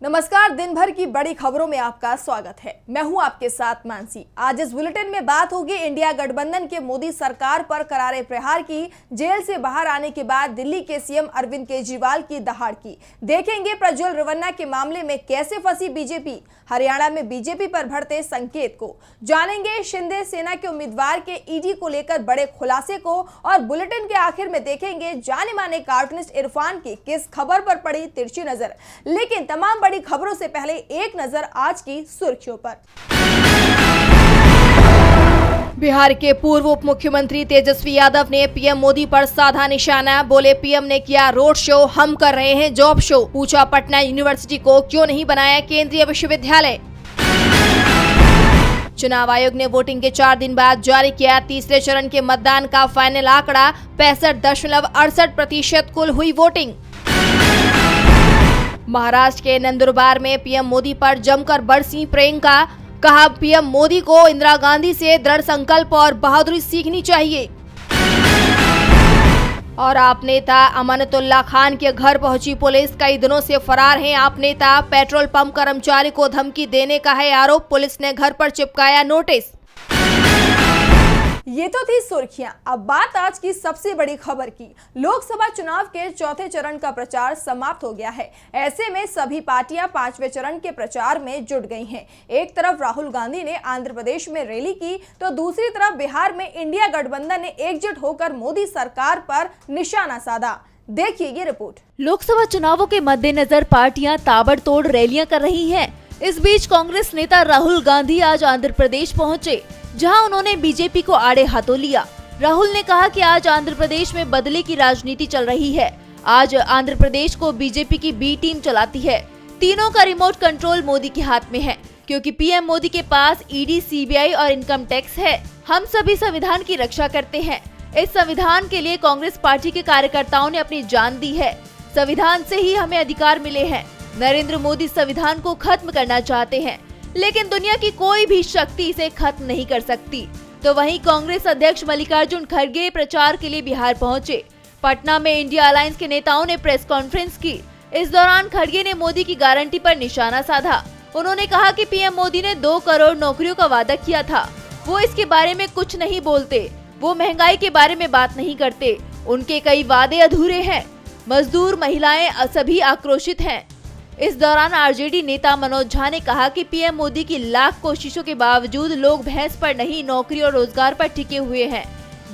नमस्कार। दिन भर की बड़ी खबरों में आपका स्वागत है। मैं हूं आपके साथ मानसी। आज इस बुलेटिन में बात होगी इंडिया गठबंधन के मोदी सरकार पर करारे प्रहार की, जेल से बाहर आने के बाद दिल्ली के सीएम अरविंद केजरीवाल की दहाड़ की, देखेंगे प्रज्वल रेवन्ना के मामले में कैसे फंसी बीजेपी, हरियाणा में बीजेपी पर बढ़ते संकेत को जानेंगे, शिंदे सेना के उम्मीदवार के ईडी को लेकर बड़े खुलासे को, और बुलेटिन के आखिर में देखेंगे जाने माने कार्टूनिस्ट इरफान की किस खबर पर पड़ी तिरछी नजर। लेकिन तमाम बड़ी खबरों से पहले एक नजर आज की सुर्खियों पर। बिहार के पूर्व उप मुख्यमंत्री तेजस्वी यादव ने पीएम मोदी पर साधा निशाना। बोले, पीएम ने किया रोड शो, हम कर रहे हैं जॉब शो। पूछा, पटना यूनिवर्सिटी को क्यों नहीं बनाया केंद्रीय विश्वविद्यालय। चुनाव आयोग ने वोटिंग के 4 दिन बाद जारी किया तीसरे चरण के मतदान का फाइनल आंकड़ा। 65.68% कुल हुई वोटिंग। महाराष्ट्र के नंदुरबार में पीएम मोदी पर जमकर बरसी प्रियंका। कहा, पीएम मोदी को इंदिरा गांधी से दृढ़ संकल्प और बहादुरी सीखनी चाहिए। और आप नेता अमानतुल्लाह खान के घर पहुंची पुलिस। कई दिनों से फरार हैं आप नेता। पेट्रोल पंप कर्मचारी को धमकी देने का है आरोप। पुलिस ने घर पर चिपकाया नोटिस। ये तो थी सुर्खियां। अब बात आज की सबसे बड़ी खबर की। लोकसभा चुनाव के चौथे चरण का प्रचार समाप्त हो गया है। ऐसे में सभी पार्टियां 5वें चरण के प्रचार में जुट गई हैं। एक तरफ राहुल गांधी ने आंध्र प्रदेश में रैली की, तो दूसरी तरफ बिहार में इंडिया गठबंधन ने एकजुट होकर मोदी सरकार पर निशाना साधा। देखिए ये रिपोर्ट। लोकसभा चुनावों के मद्देनजर पार्टियां ताबड़तोड़ रैलियां कर रही हैं। इस बीच कांग्रेस नेता राहुल गांधी आज आंध्र प्रदेश पहुंचे, जहां उन्होंने बीजेपी को आड़े हाथों लिया। राहुल ने कहा कि आज आंध्र प्रदेश में बदले की राजनीति चल रही है। आज आंध्र प्रदेश को बीजेपी की बी टीम चलाती है। तीनों का रिमोट कंट्रोल मोदी के हाथ में है, क्योंकि पीएम मोदी के पास ईडी, सीबीआई और इनकम टैक्स है। हम सभी संविधान की रक्षा करते हैं। इस संविधान के लिए कांग्रेस पार्टी के कार्यकर्ताओं ने अपनी जान दी है। संविधान से ही हमें अधिकार मिले हैं। नरेंद्र मोदी संविधान को खत्म करना चाहते हैं, लेकिन दुनिया की कोई भी शक्ति इसे खत्म नहीं कर सकती। तो वहीं कांग्रेस अध्यक्ष मल्लिकार्जुन खड़गे प्रचार के लिए बिहार पहुंचे। पटना में इंडिया अलायंस के नेताओं ने प्रेस कॉन्फ्रेंस की। इस दौरान खड़गे ने मोदी की गारंटी पर निशाना साधा। उन्होंने कहा कि पीएम मोदी ने 2 करोड़ नौकरियों का वादा किया था। वो इसके बारे में कुछ नहीं बोलते। वो महंगाई के बारे में बात नहीं करते। उनके कई वादे अधूरे हैं। मजदूर, महिलाएं सभी आक्रोशित हैं। इस दौरान आरजेडी नेता मनोज झा ने कहा कि पीएम मोदी की लाख कोशिशों के बावजूद लोग भैंस पर नहीं, नौकरी और रोजगार पर टिके हुए हैं।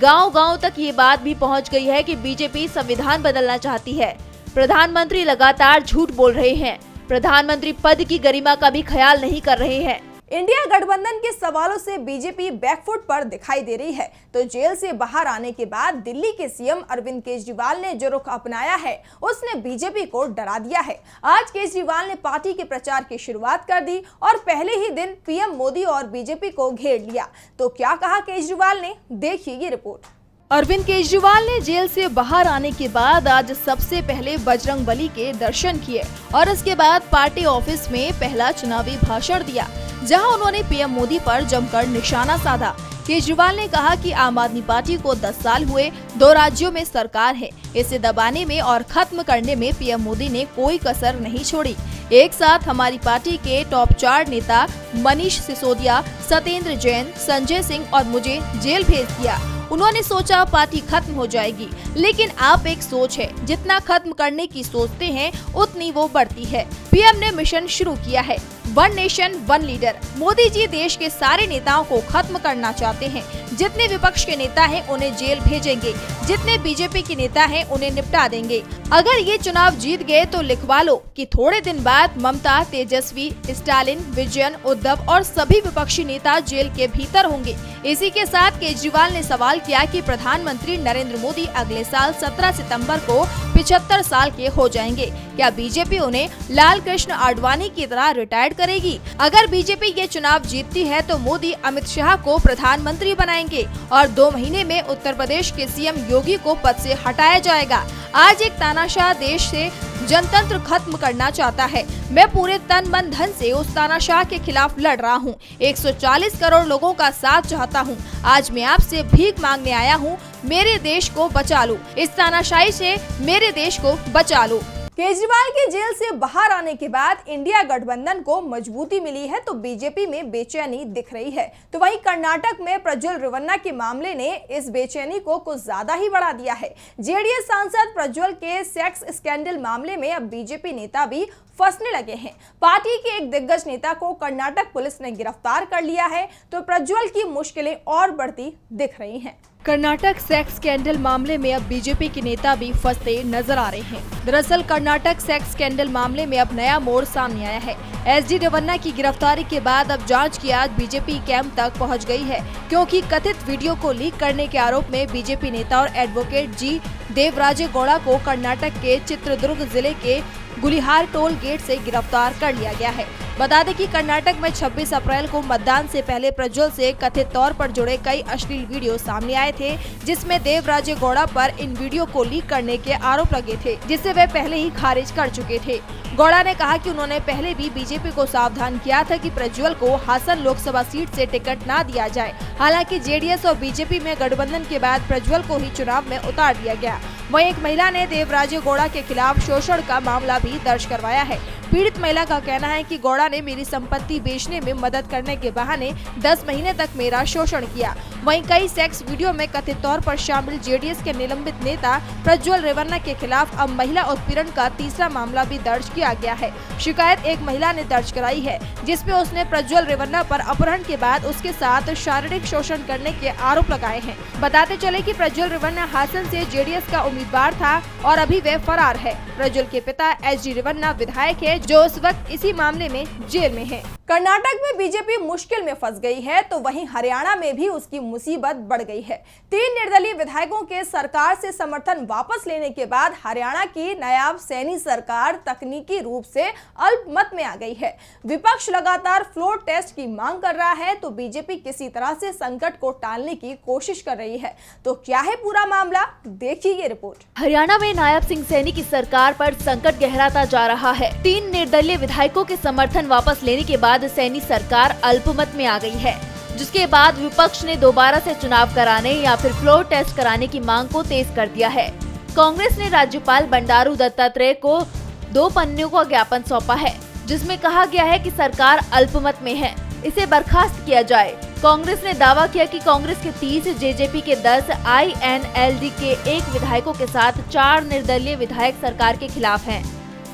गांव-गांव तक ये बात भी पहुंच गई है कि बीजेपी संविधान बदलना चाहती है। प्रधानमंत्री लगातार झूठ बोल रहे हैं। प्रधानमंत्री पद की गरिमा का भी ख्याल नहीं कर रहे हैं। इंडिया गठबंधन के सवालों से बीजेपी बैकफुट पर दिखाई दे रही है, तो जेल से बाहर आने के बाद दिल्ली के सीएम अरविंद केजरीवाल ने जो रुख अपनाया है, उसने बीजेपी को डरा दिया है। आज केजरीवाल ने पार्टी के प्रचार की शुरुआत कर दी और पहले ही दिन पीएम मोदी और बीजेपी को घेर लिया। तो क्या कहा केजरीवाल ने, देखिए ये रिपोर्ट। अरविंद केजरीवाल ने जेल से बाहर आने के बाद आज सबसे पहले बजरंगबली के दर्शन किए और इसके बाद पार्टी ऑफिस में पहला चुनावी भाषण दिया, जहां उन्होंने पीएम मोदी पर जमकर निशाना साधा। केजरीवाल ने कहा कि आम आदमी पार्टी को 10 साल हुए, 2 राज्यों में सरकार है। इसे दबाने में और खत्म करने में पीएम मोदी ने कोई कसर नहीं छोड़ी। एक साथ हमारी पार्टी के टॉप 4 नेता मनीष सिसोदिया, सत्येंद्र जैन, संजय सिंह और मुझे जेल भेज दिया। उन्होंने सोचा पार्टी खत्म हो जाएगी, लेकिन आप एक सोच है, जितना खत्म करने की सोचते हैं उतनी वो बढ़ती है। पीएम ने मिशन शुरू किया है, 1 नेशन 1 लीडर। मोदी जी देश के सारे नेताओं को खत्म करना चाहते हैं। जितने विपक्ष के नेता हैं उन्हें जेल भेजेंगे, जितने बीजेपी के नेता हैं उन्हें निपटा देंगे। अगर ये चुनाव जीत गए तो लिखवा लो कि थोड़े दिन बाद ममता, तेजस्वी, स्टालिन, विजयन, उद्धव और सभी विपक्षी नेता जेल के भीतर होंगे। इसी के साथ केजरीवाल ने सवाल किया कि प्रधानमंत्री नरेंद्र मोदी अगले साल 17 सितंबर को 75 साल के हो जाएंगे। क्या बीजेपी उन्हें लाल कृष्ण आडवाणी की तरह रिटायर्ड करेगी? अगर बीजेपी ये चुनाव जीतती है तो मोदी अमित शाह को प्रधानमंत्री बनाएंगे और 2 महीने में उत्तर प्रदेश के सीएम योगी को पद से हटाया जाएगा। आज एक तानाशाह देश से जनतंत्र खत्म करना चाहता है। मैं पूरे तन मन धन से उस तानाशाह के खिलाफ लड़ रहा हूँ। 140 करोड़ लोगों का साथ चाहता हूँ। आज मैं आपसे भीख मांगने आया हूँ, मेरे देश को बचा लो, इस तानाशाही से मेरे देश को बचा लो। केजरीवाल के जेल से बाहर आने के बाद इंडिया गठबंधन को मजबूती मिली है तो बीजेपी में बेचैनी दिख रही है। तो वहीं कर्नाटक में प्रज्वल रेवन्ना के मामले ने इस बेचैनी को कुछ ज्यादा ही बढ़ा दिया है। जेडीएस सांसद प्रज्वल के सेक्स स्कैंडल मामले में अब बीजेपी नेता भी फंसने लगे हैं। पार्टी के एक दिग्गज नेता को कर्नाटक पुलिस ने गिरफ्तार कर लिया है तो प्रज्वल की मुश्किलें और बढ़ती दिख रही हैं। कर्नाटक सेक्स स्कैंडल मामले में अब बीजेपी के नेता भी फंसते नजर आ रहे हैं। दरअसल कर्नाटक सेक्स स्कैंडल मामले में अब नया मोड़ सामने आया है। एसडी रेवन्ना की गिरफ्तारी के बाद अब जांच की आग बीजेपी कैंप तक पहुंच गई है, क्योंकि कथित वीडियो को लीक करने के आरोप में बीजेपी नेता और एडवोकेट जी देवराजे गौड़ा को कर्नाटक के चित्रदुर्ग जिले के गुलिहार टोल गेट से गिरफ्तार कर लिया गया है। बता दें कि कर्नाटक में 26 अप्रैल को मतदान से पहले प्रज्वल से कथित तौर पर जुड़े कई अश्लील वीडियो सामने आए थे, जिसमें देवराजे गौड़ा पर इन वीडियो को लीक करने के आरोप लगे थे, जिसे वे पहले ही खारिज कर चुके थे। गौड़ा ने कहा कि उन्होंने पहले भी बीजेपी को सावधान किया था कि प्रज्वल को हासन लोकसभा सीट से टिकट न दिया जाए। हालांकि जेडीएस और बीजेपी में गठबंधन के बाद प्रज्वल को ही चुनाव में उतार दिया गया। वहीं एक महिला ने देवराजे गौड़ा के खिलाफ शोषण का मामला भी दर्ज करवाया है। पीड़ित महिला का कहना है कि गौड़ा ने मेरी संपत्ति बेचने में मदद करने के बहाने 10 महीने तक मेरा शोषण किया। वहीं कई सेक्स वीडियो में कथित तौर पर शामिल जेडीएस के निलंबित नेता प्रज्वल रेवन्ना के खिलाफ अब महिला उत्पीड़न का तीसरा मामला भी दर्ज किया गया है। शिकायत एक महिला ने दर्ज कराई है, जिसमें उसने प्रज्वल रेवन्ना पर अपहरण के बाद उसके साथ शारीरिक शोषण करने के आरोप लगाए हैं। बताते चले कि प्रज्वल रेवन्ना हासन से जेडीएस का उम्मीदवार था और अभी वे फरार है। प्रज्वल के पिता एसडी रेवन्ना विधायक है, जो उस वक्त इसी मामले में जेल में है। कर्नाटक में बीजेपी मुश्किल में फंस गई है तो वहीं हरियाणा में भी उसकी मुसीबत बढ़ गई है। 3 निर्दलीय विधायकों के सरकार से समर्थन वापस लेने के बाद हरियाणा की नायाब सैनी सरकार तकनीकी रूप से अल्पमत में आ गई है। विपक्ष लगातार फ्लोर टेस्ट की मांग कर रहा है तो बीजेपी किसी तरह से संकट को टालने की कोशिश कर रही है। तो क्या है पूरा मामला, देखिए ये रिपोर्ट। हरियाणा में नायब सिंह सैनी की सरकार पर संकट गहराता जा रहा है। 3 निर्दलीय विधायकों के समर्थन वापस लेने के बाद सैनी सरकार अल्पमत में आ गई है, जिसके बाद विपक्ष ने दोबारा से चुनाव कराने या फिर फ्लोर टेस्ट कराने की मांग को तेज कर दिया है। कांग्रेस ने राज्यपाल बंडारू दत्तात्रेय को 2 पन्नों का ज्ञापन सौंपा है, जिसमें कहा गया है कि सरकार अल्पमत में है, इसे बर्खास्त किया जाए। कांग्रेस ने दावा किया कि कांग्रेस के 30, जेजेपी के 10, आईएनएलडी के 1 विधायकों के साथ 4 निर्दलीय विधायक सरकार के खिलाफ हैं।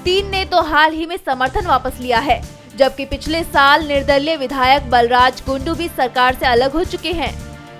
3 ने तो हाल ही में समर्थन वापस लिया है, जबकि पिछले साल निर्दलीय विधायक बलराज कुंडू भी सरकार से अलग हो चुके हैं।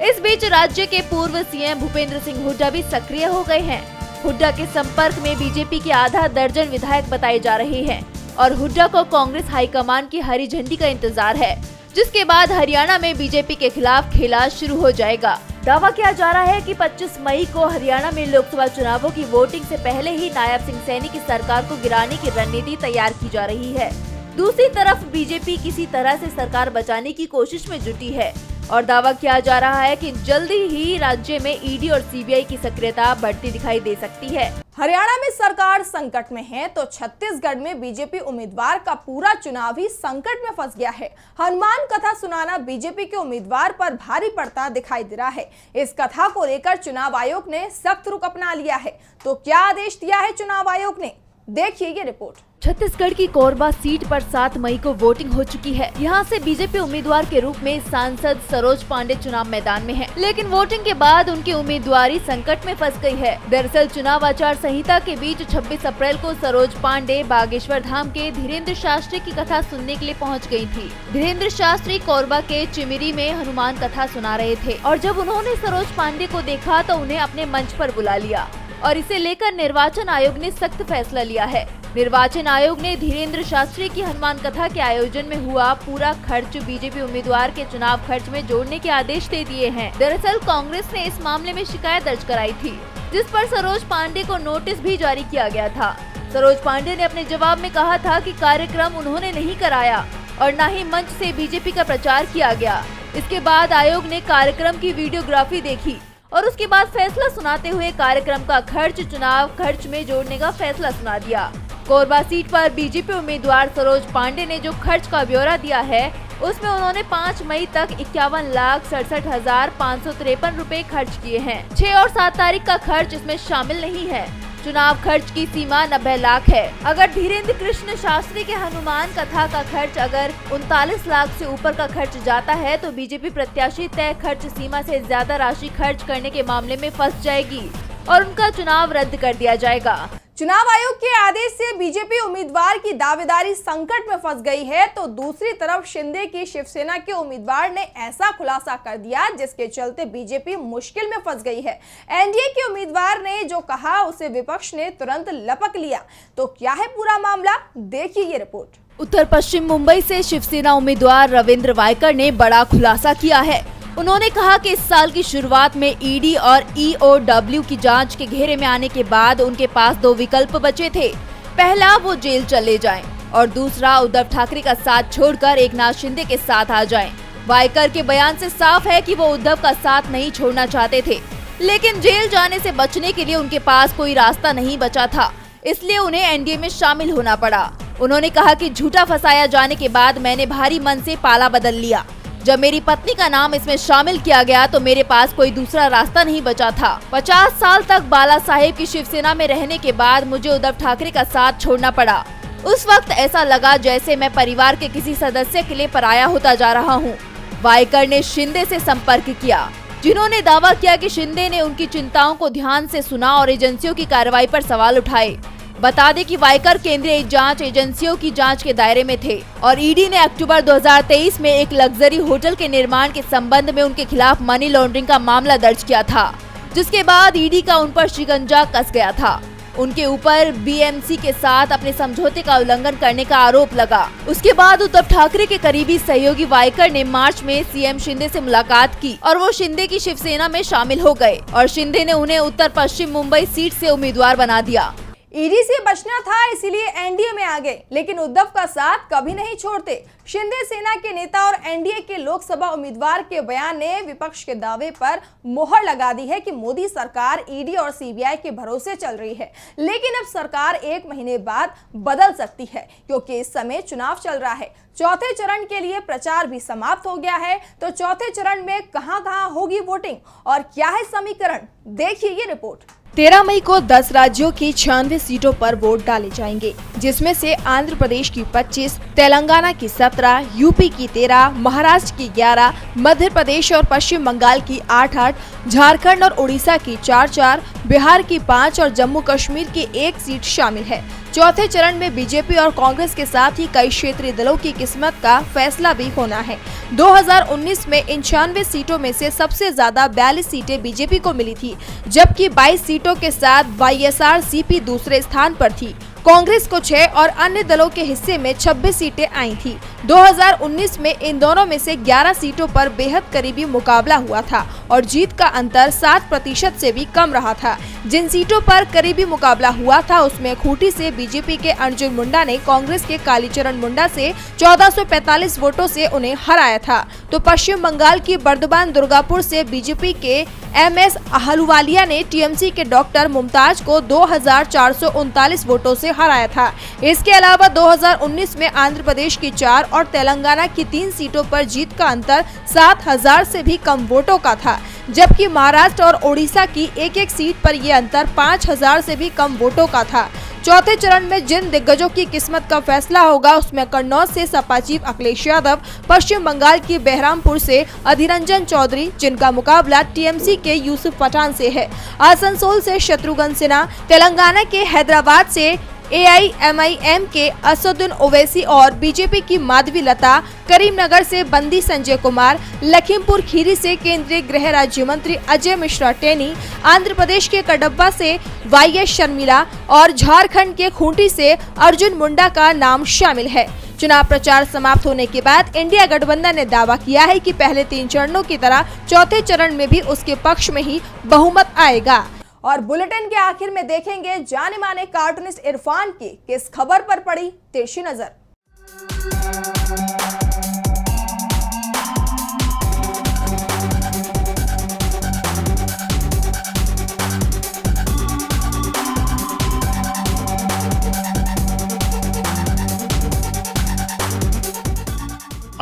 इस बीच राज्य के पूर्व सीएम भूपेंद्र सिंह हुड्डा भी सक्रिय हो गए हैं। हुड्डा के संपर्क में बीजेपी के आधा दर्जन विधायक बताए जा रहे हैं और हुड्डा को कांग्रेस हाईकमान की हरी झंडी का इंतजार है, जिसके बाद हरियाणा में बीजेपी के खिलाफ खेला शुरू हो जाएगा। दावा किया जा रहा है कि 25 मई को हरियाणा में लोकसभा चुनावों की वोटिंग से पहले ही नायब सिंह सैनी की सरकार को गिराने की रणनीति तैयार की जा रही है। दूसरी तरफ बीजेपी किसी तरह से सरकार बचाने की कोशिश में जुटी है और दावा किया जा रहा है कि जल्दी ही राज्य में ईडी और सीबीआई की सक्रियता बढ़ती दिखाई दे सकती है। हरियाणा में सरकार संकट में है तो छत्तीसगढ़ में बीजेपी उम्मीदवार का पूरा चुनाव ही संकट में फंस गया है। हनुमान कथा सुनाना बीजेपी के उम्मीदवार पर भारी पड़ता दिखाई दे रहा है। इस कथा को लेकर चुनाव आयोग ने सख्त रुख अपना लिया है। तो क्या आदेश दिया है चुनाव आयोग ने, देखिए ये रिपोर्ट। छत्तीसगढ़ की कोरबा सीट पर 7 मई को वोटिंग हो चुकी है। यहाँ से बीजेपी उम्मीदवार के रूप में सांसद सरोज पांडे चुनाव मैदान में हैं, लेकिन वोटिंग के बाद उनकी उम्मीदवारी संकट में फंस गई है। दरअसल चुनाव आचार संहिता के बीच 26 अप्रैल को सरोज पांडे बागेश्वर धाम के धीरेन्द्र शास्त्री की कथा सुनने के लिए पहुँच गयी थी। धीरेन्द्र शास्त्री कोरबा के चिमिरी में हनुमान कथा सुना रहे थे और जब उन्होंने सरोज पांडे को देखा तो उन्हें अपने मंच पर बुला लिया और इसे लेकर निर्वाचन आयोग ने सख्त फैसला लिया है। निर्वाचन आयोग ने धीरेन्द्र शास्त्री की हनुमान कथा के आयोजन में हुआ पूरा खर्च बीजेपी उम्मीदवार के चुनाव खर्च में जोड़ने के आदेश दे दिए हैं। दरअसल कांग्रेस ने इस मामले में शिकायत दर्ज कराई थी, जिस पर सरोज पांडे को नोटिस भी जारी किया गया था। सरोज पांडे ने अपने जवाब में कहा था कि कार्यक्रम उन्होंने नहीं कराया और न ही मंच से बीजेपी का प्रचार किया गया। इसके बाद आयोग ने कार्यक्रम की वीडियोग्राफी देखी और उसके बाद फैसला सुनाते हुए कार्यक्रम का खर्च चुनाव खर्च में जोड़ने का फैसला सुना दिया। कोरबा सीट पर बीजेपी उम्मीदवार सरोज पांडे ने जो खर्च का ब्यौरा दिया है, उसमें उन्होंने 5 मई तक 51,67,553 रुपए खर्च किए हैं। 6 और 7 तारीख का खर्च इसमें शामिल नहीं है। चुनाव खर्च की सीमा 90 लाख है। अगर धीरेन्द्र कृष्ण शास्त्री के हनुमान कथा का खर्च अगर 39 लाख से ऊपर का खर्च जाता है तो बीजेपी प्रत्याशी तय खर्च सीमा से ज्यादा राशि खर्च करने के मामले में फंस जाएगी और उनका चुनाव रद्द कर दिया जाएगा। चुनाव आयोग के आदेश से बीजेपी उम्मीदवार की दावेदारी संकट में फंस गई है तो दूसरी तरफ शिंदे की शिवसेना के उम्मीदवार ने ऐसा खुलासा कर दिया जिसके चलते बीजेपी मुश्किल में फंस गई है। एनडीए के उम्मीदवार ने जो कहा उसे विपक्ष ने तुरंत लपक लिया। तो क्या है पूरा मामला, देखिए ये रिपोर्ट। उत्तर पश्चिम मुंबई से शिवसेना उम्मीदवार रविंद्र वायकर ने बड़ा खुलासा किया है। उन्होंने कहा कि इस साल की शुरुआत में ईडी और ईओडब्ल्यू की जांच के घेरे में आने के बाद उनके पास दो विकल्प बचे थे। पहला, वो जेल चले जाएं और दूसरा, उद्धव ठाकरे का साथ छोड़कर एकनाथ शिंदे के साथ आ जाएं। वायकर के बयान से साफ है कि वो उद्धव का साथ नहीं छोड़ना चाहते थे, लेकिन जेल जाने से बचने के लिए उनके पास कोई रास्ता नहीं बचा था, इसलिए उन्हें एनडीए में शामिल होना पड़ा। उन्होंने कहा कि झूठा फंसाया जाने के बाद मैंने भारी मन से पाला बदल लिया। जब मेरी पत्नी का नाम इसमें शामिल किया गया तो मेरे पास कोई दूसरा रास्ता नहीं बचा था। 50 साल तक बाला साहेब की शिवसेना में रहने के बाद मुझे उद्धव ठाकरे का साथ छोड़ना पड़ा। उस वक्त ऐसा लगा जैसे मैं परिवार के किसी सदस्य के लिए पराया होता जा रहा हूँ। वायकर ने शिंदे से संपर्क किया, जिन्होंने दावा किया कि शिंदे ने उनकी चिंताओं को ध्यान से सुना और एजेंसियों की कार्रवाई पर सवाल उठाए। बता दें कि वायकर केंद्रीय जांच एजेंसियों की जांच के दायरे में थे और ईडी ने अक्टूबर 2023 में एक लग्जरी होटल के निर्माण के संबंध में उनके खिलाफ मनी लॉन्ड्रिंग का मामला दर्ज किया था, जिसके बाद ईडी का उन पर शिकंजा कस गया था। उनके ऊपर बीएमसी के साथ अपने समझौते का उल्लंघन करने का आरोप लगा। उसके बाद उद्धव ठाकरे के करीबी सहयोगी वायकर ने मार्च में सीएम शिंदे से मुलाकात की और वो शिंदे की शिवसेना में शामिल हो गए और शिंदे ने उन्हें उत्तर पश्चिम मुंबई सीट से उम्मीदवार बना दिया। ईडी से बचना था इसीलिए एनडीए में आ गए, लेकिन उद्धव का साथ कभी नहीं छोड़ते। शिंदे सेना के नेता और एनडीए के लोकसभा उम्मीदवार के बयान ने विपक्ष के दावे पर मोहर लगा दी है कि मोदी सरकार ईडी और सीबीआई के भरोसे चल रही है। लेकिन अब सरकार 1 महीने बाद बदल सकती है क्योंकि इस समय चुनाव चल रहा है। चौथे चरण के लिए प्रचार भी समाप्त हो गया है। तो चौथे चरण में कहां-कहां होगी वोटिंग और क्या है समीकरण, देखिए ये रिपोर्ट। 13 मई को 10 राज्यों की 96 सीटों पर वोट डाले जाएंगे, जिसमें से आंध्र प्रदेश की 25, तेलंगाना की 17, यूपी की 13, महाराष्ट्र की 11, मध्य प्रदेश और पश्चिम बंगाल की 8-8, झारखंड और उड़ीसा की 4-4, बिहार की 5 और जम्मू कश्मीर की 1 सीट शामिल है। चौथे चरण में बीजेपी और कांग्रेस के साथ ही कई क्षेत्रीय दलों की किस्मत का फैसला भी होना है। 2019 में इन 96 सीटों में से सबसे ज्यादा 42 सीटें बीजेपी को मिली थी, जबकि 22 सीटों के साथ वाईएसआरसीपी दूसरे स्थान पर थी। कांग्रेस को 6 और अन्य दलों के हिस्से में 26 सीटें आई थी। 2019 में इन दोनों में से 11 सीटों पर बेहद करीबी मुकाबला हुआ था और जीत का अंतर 7% से भी कम रहा था। जिन सीटों पर करीबी मुकाबला हुआ था उसमें खूंटी से बीजेपी के अर्जुन मुंडा ने कांग्रेस के कालीचरण मुंडा से 1445 वोटों से उन्हें हराया था। तो पश्चिम बंगाल की बर्दवान दुर्गापुर से बीजेपी के एमएस अहलुवालिया ने टीएमसी के डॉक्टर मुमताज को 2439 वोटों से हराया था। इसके अलावा 2019 में आंध्र प्रदेश की 4 और तेलंगाना की 3 सीटों पर जीत का अंतर 7000 से भी कम वोटों का था, जबकि महाराष्ट्र और ओडिशा की 1-1 सीट पर यह अंतर 5000 से भी कम वोटों का था। चौथे चरण में जिन दिग्गजों की किस्मत का फैसला होगा उसमें कन्नौज से सपा चीफ अखिलेश यादव, पश्चिम बंगाल की बहरामपुर से अधीररंजन चौधरी, जिनका मुकाबला टीएमसी के यूसुफ पठान से है, आसनसोल से शत्रुघ्न सिन्हा, तेलंगाना के हैदराबाद से एआईएमआईएम के असदुद्दीन ओवैसी और बीजेपी की माधवी लता, करीमनगर से बंदी संजय कुमार, लखीमपुर खीरी से केंद्रीय गृह राज्य मंत्री अजय मिश्रा टेनी, आंध्र प्रदेश के कडब्बा से वाईएस शर्मिला और झारखंड के खूंटी से अर्जुन मुंडा का नाम शामिल है। चुनाव प्रचार समाप्त होने के बाद इंडिया गठबंधन ने दावा किया है कि पहले 3 चरणों की तरह चौथे चरण में भी उसके पक्ष में ही बहुमत आएगा। और बुलेटिन के आखिर में देखेंगे जाने माने कार्टूनिस्ट इरफान की किस खबर पर पड़ी तिरछी नजर।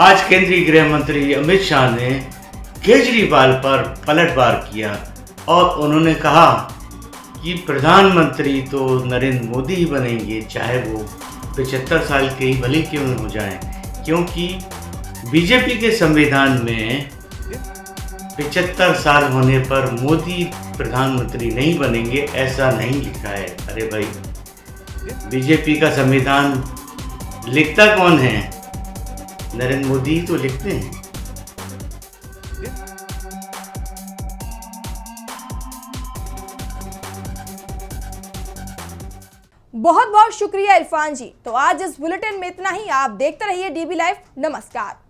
आज केंद्रीय गृह मंत्री अमित शाह ने केजरीवाल पर पलटवार किया और उन्होंने कहा कि प्रधानमंत्री तो नरेंद्र मोदी ही बनेंगे, चाहे वो 75 साल के ही भले क्यों हो जाएं, क्योंकि बीजेपी के संविधान में 75 साल होने पर मोदी प्रधानमंत्री नहीं बनेंगे ऐसा नहीं लिखा है। अरे भाई, बीजेपी का संविधान लिखता कौन है? नरेंद्र मोदी ही तो लिखते हैं। बहुत बहुत शुक्रिया इरफान जी। तो आज इस बुलेटिन में इतना ही। आप देखते रहिए DB लाइव। नमस्कार।